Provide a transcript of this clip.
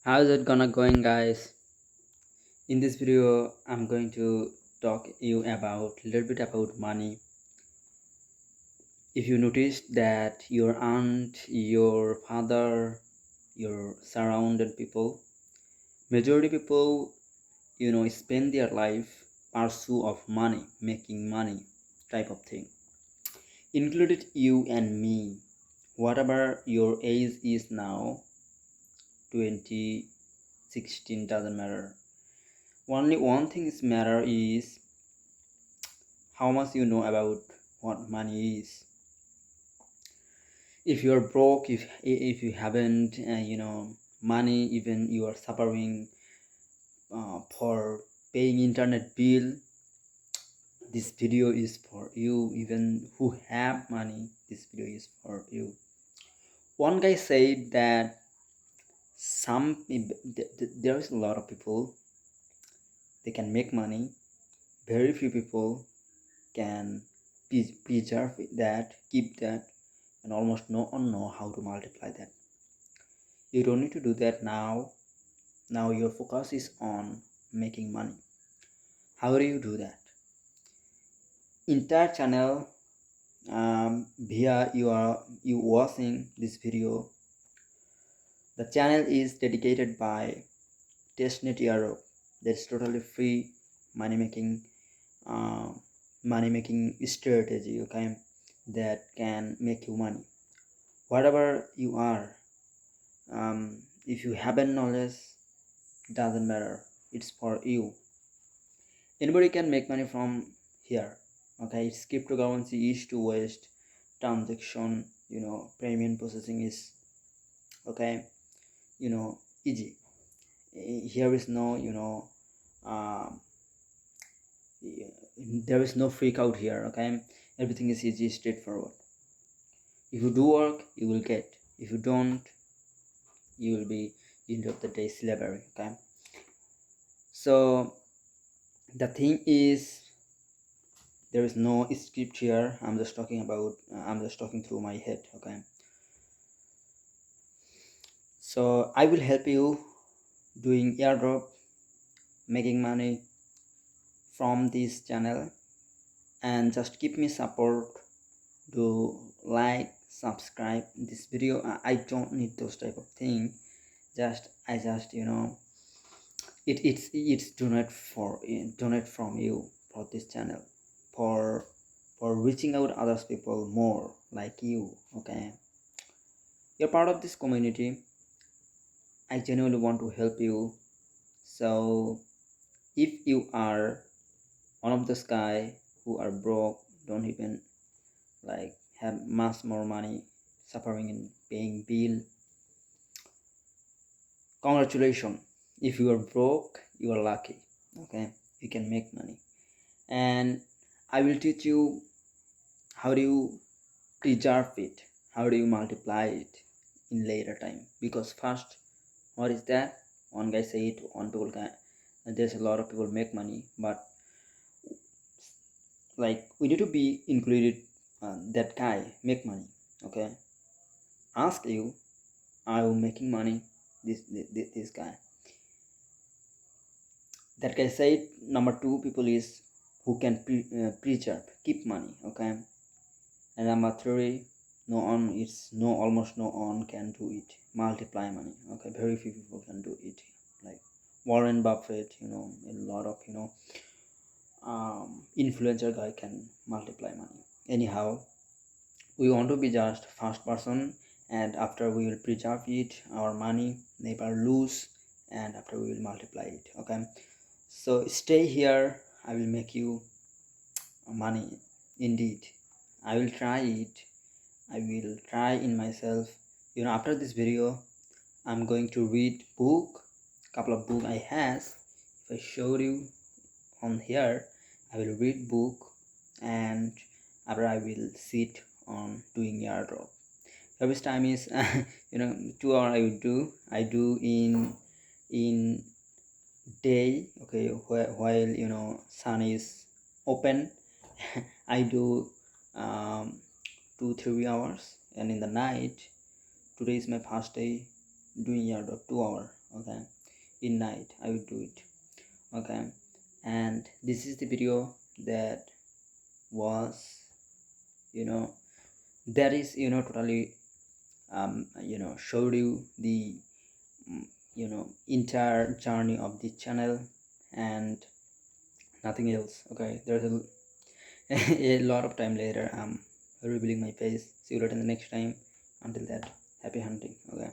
How's it gonna going, guys? In this video I'm going to talk you about little bit about money. If you notice that your aunt, your father, your surrounded people, majority people, spend their life pursue of money, making money type of thing, included you and me. Whatever your age is now, 20, 16, doesn't matter. Only one thing is matter is how much you know about what money is. If you're broke, if you haven't money, even you are suffering for paying internet bill, this video is for you. Even who have money, this video is for you. One guy said that there is a lot of people, they can make money, very few people can preserve that, keep that, and almost no one know how to multiply that. You don't need to do that now. Now your focus is on making money. How do you do that? Entire channel, via you watching this video, the channel is dedicated by Testnet Airdrop. That's totally free money making uh, strategy, okay, that can make you money. Whatever you are, if you haven't knowledge, doesn't matter, it's for you. Anybody can make money from here, okay. It's cryptocurrency, east to west transaction, premium processing is, okay, easy. Here is no, um, there is no freak out here, okay. Everything is easy, straightforward. If you do work, you will get. If you don't, you will be end of the day slavery, okay. So the thing is, there is no script here. I'm just talking about, I'm just talking through my head, okay. So I will help you doing airdrop, making money from this channel, and just keep me support. Do like, subscribe this video. I don't need those type of thing. I just it's donate from you for this channel, for reaching out others people more like you, okay. You're part of this community. I genuinely want to help you. So if you are one of those guy who are broke, don't even like have much more money, suffering in paying bill, congratulations. If you are broke, you are lucky, okay. You can make money, and I will teach you how do you preserve it, how do you multiply it in later time. Because first, what is that? One guy said, one people can, there's a lot of people make money, but like we need to be included, that guy make money, okay. Ask you, are you making money? This guy, that guy said number two people is who can preserve, keep money, okay. And number three, no one, it's no, almost no one can do it, multiply money, okay. Very few people can do it, like Warren Buffett, a lot of influencer guy can multiply money. Anyhow, we want to be just first person, and after we will preserve it, our money never lose, and after we will multiply it, okay. So stay here, I will make you money. Indeed, I will try it. I will try in myself. After this video, I'm going to read book, couple of book I have. If I showed you on here, I will read book, and after I will sit on doing airdrop. Service time is 2 hour. I do in day, okay, while sun is open. I do 2-3 hours, and in the night, today is my first day doing airdrop 2 hour, Okay, in night I would do it. Okay, and this is the video that was, that is, totally showed you the entire journey of the channel and nothing else. Okay, there's a a lot of time later I'm revealing my face. See you later in the next time. Until that, happy hunting. Okay.